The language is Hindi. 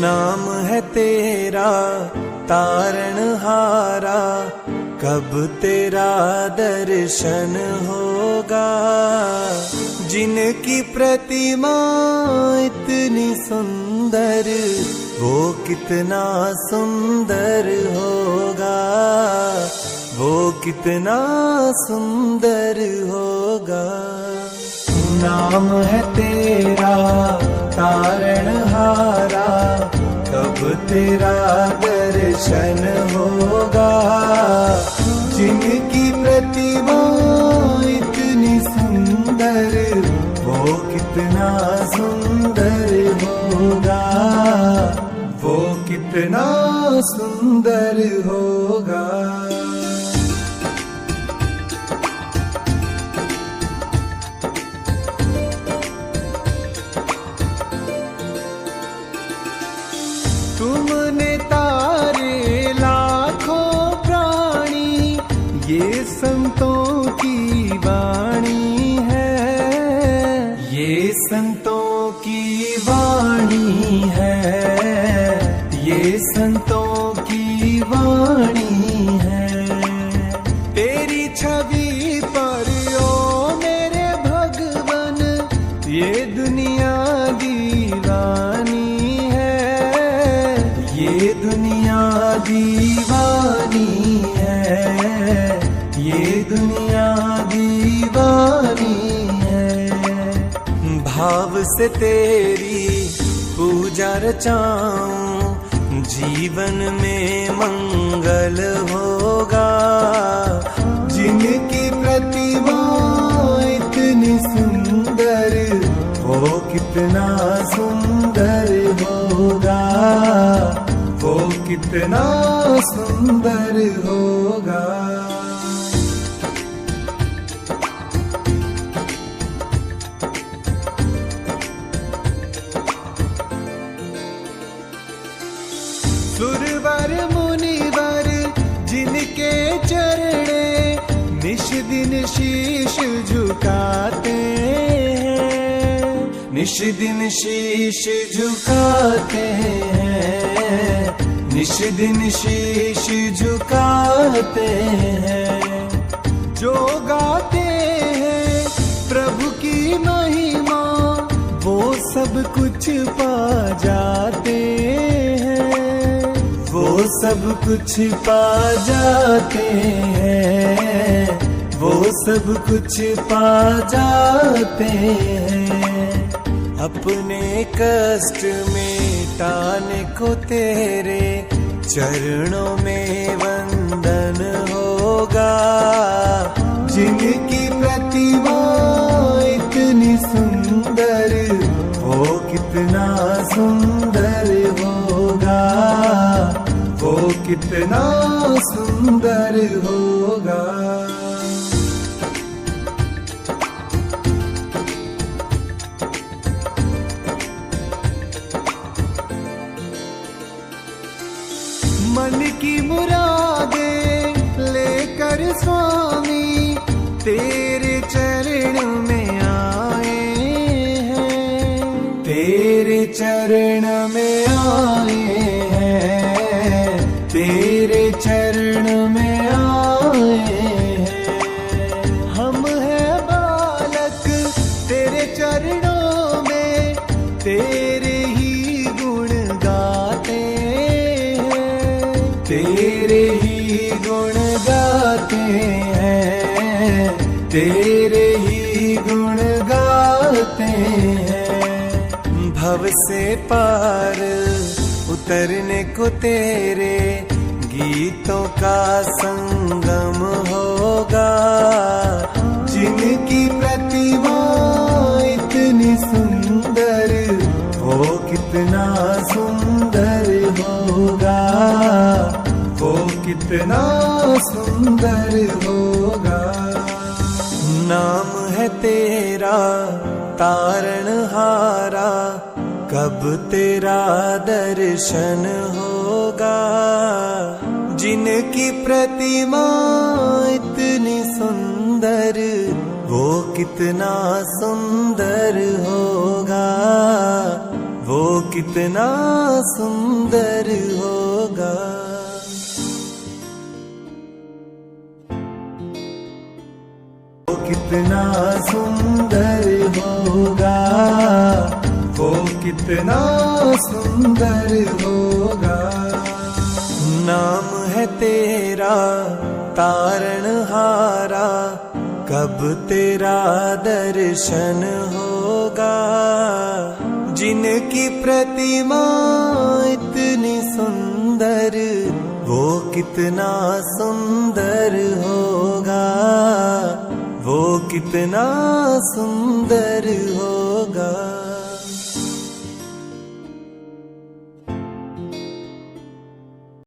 नाम है तेरा तारणहारा, कब तेरा दर्शन होगा। जिनकी प्रतिमा इतनी सुंदर, वो कितना सुंदर होगा, वो कितना सुंदर होगा। नाम है तेरा तारणहारा, कब तेरा दर्शन होगा। जिनकी प्रतिमा इतनी सुंदर, वो कितना सुंदर होगा, वो कितना सुंदर होगा। तुमने तारे लाखों प्राणी, ये संतों की वाणी है, ये संतों की वाणी है, ये संतों की वाणी है। तेरी छवि पर ओ मेरे भगवन, ये दुनिया दीवानी, ये दुनिया दीवानी है, ये दुनिया दीवानी है। भाव से तेरी पूजा रचाऊं, जीवन में मंगल होगा। जिनकी प्रतिमा इतनी सुंदर, वो कितना सुंदर होगा, वो कितना सुंदर होगा। सुरवर मुनिवर जिनके चरणे, निश दिन शीश झुकाते हैं, निश दिन शीश झुकाते हैं, निश दिन शीश झुकाते हैं। जो गाते हैं प्रभु की महिमा, वो सब कुछ पा जाते हैं, वो सब कुछ पा जाते हैं, वो सब कुछ पा जाते हैं। अपने कष्ट मिटाने को तेरे चरणों में वंदन होगा। जिनकी प्रतिमा इतनी सुंदर, वो कितना सुंदर होगा, वो कितना सुंदर होगा। मन की मुरादें लेकर स्वामी तेरे चरण में आए हैं, तेरे चरण में आए हैं, तेरे चरण में आए हैं। हम हैं बालक तेरे चरणों में, तेरे ही गुण गाते हैं, तेरे ही गुण गाते हैं, तेरे ही गुण गाते हैं। भव से पार उतरने को तेरे गीतों का संगम होगा। जिनकी प्रतिमा इतनी सुंदर, वो कितना सुंदर होगा, वो कितना सुंदर होगा। नाम है तेरा तारणहारा, कब तेरा दर्शन होगा। जिनकी प्रतिमा इतनी सुंदर, वो कितना सुंदर होगा, वो कितना सुंदर होगा। वो कितना सुंदर होगा, वो कितना सुंदर होगा। नाम है तेरा तारणहारा, कब तेरा दर्शन होगा। जिनकी प्रतिमा इतनी सुंदर, वो कितना सुंदर होगा, वो कितना सुंदर होगा।